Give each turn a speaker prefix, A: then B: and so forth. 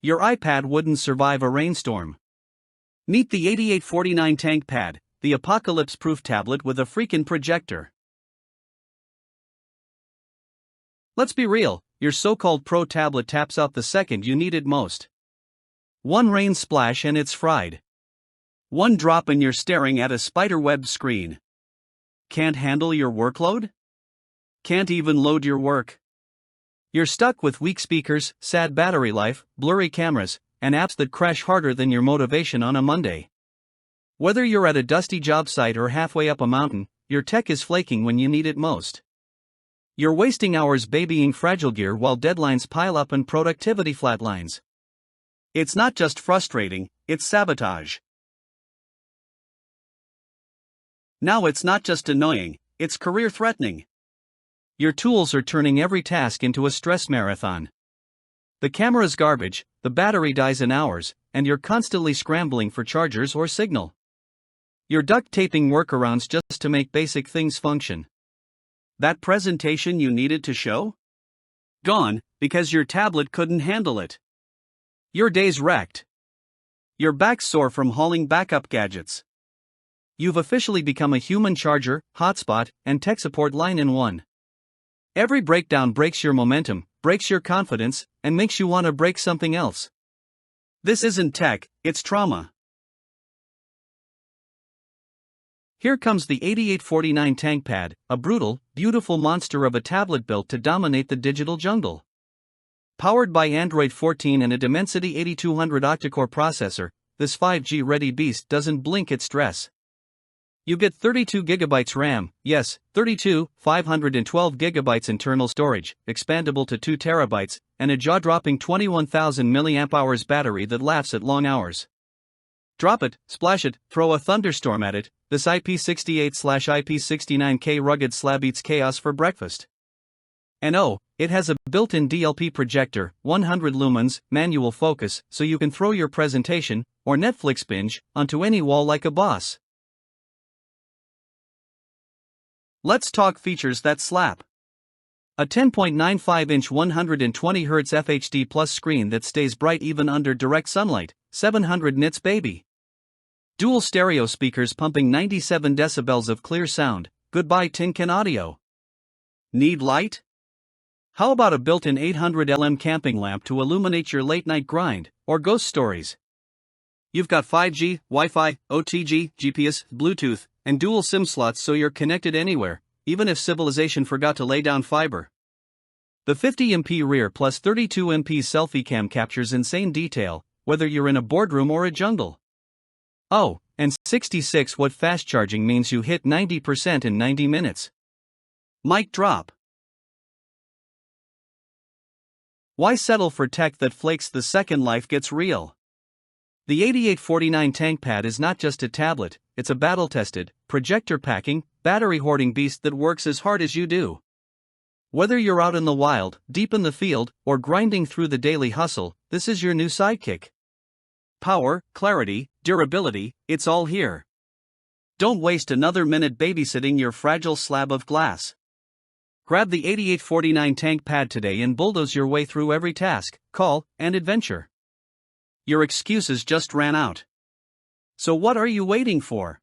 A: Your iPad wouldn't survive a rainstorm. Meet the 8849 Tank Pad, the apocalypse-proof tablet with a freaking projector. Let's be real, your so-called pro tablet taps out the second you need it most. One rain splash and it's fried. One drop and you're staring at a spiderwebbed screen. Can't handle your workload? Can't even load your work? You're stuck with weak speakers, sad battery life, blurry cameras, and apps that crash harder than your motivation on a Monday. Whether you're at a dusty job site or halfway up a mountain, your tech is flaking when you need it most. You're wasting hours babying fragile gear while deadlines pile up and productivity flatlines. It's not just frustrating, it's sabotage. Now it's not just annoying, it's career-threatening. Your tools are turning every task into a stress marathon. The camera's garbage, the battery dies in hours, and you're constantly scrambling for chargers or signal. You're duct-taping workarounds just to make basic things function. That presentation you needed to show? Gone, because your tablet couldn't handle it. Your day's wrecked. Your back's sore from hauling backup gadgets. You've officially become a human charger, hotspot, and tech support line in one. Every breakdown breaks your momentum, breaks your confidence, and makes you want to break something else. This isn't tech, it's trauma. Here comes the 8849 Tank Pad, a brutal, beautiful monster of a tablet built to dominate the digital jungle. Powered by Android 14 and a Dimensity 8200 octa-core processor, this 5G-ready beast doesn't blink at stress. You get 32GB RAM, yes, 32, 512GB internal storage, expandable to 2TB, and a jaw-dropping 21,000 mAh battery that laughs at long hours. Drop it, splash it, throw a thunderstorm at it, this IP68/IP69K rugged slab eats chaos for breakfast. And oh, it has a built-in DLP projector, 100 lumens, manual focus, so you can throw your presentation, or Netflix binge, onto any wall like a boss. Let's talk features that slap. A 10.95-inch 120Hz FHD Plus screen that stays bright even under direct sunlight, 700 nits baby. Dual stereo speakers pumping 97 decibels of clear sound, goodbye tin can audio. Need light? How about a built-in 800 camping lamp to illuminate your late-night grind, or ghost stories? You've got 5G, Wi-Fi, OTG, GPS, Bluetooth, and dual SIM slots so you're connected anywhere, even if civilization forgot to lay down fiber. The 50MP rear plus 32MP selfie cam captures insane detail, whether you're in a boardroom or a jungle. Oh, and 66W fast charging means you hit 90% in 90 minutes. Mic drop. Why settle for tech that flakes the second life gets real? The 8849 Tank Pad is not just a tablet, it's a battle-tested, projector-packing, battery-hoarding beast that works as hard as you do. Whether you're out in the wild, deep in the field, or grinding through the daily hustle, this is your new sidekick. Power, clarity, durability, it's all here. Don't waste another minute babysitting your fragile slab of glass. Grab the 8849 Tank Pad today and bulldoze your way through every task, call, and adventure. Your excuses just ran out. So what are you waiting for?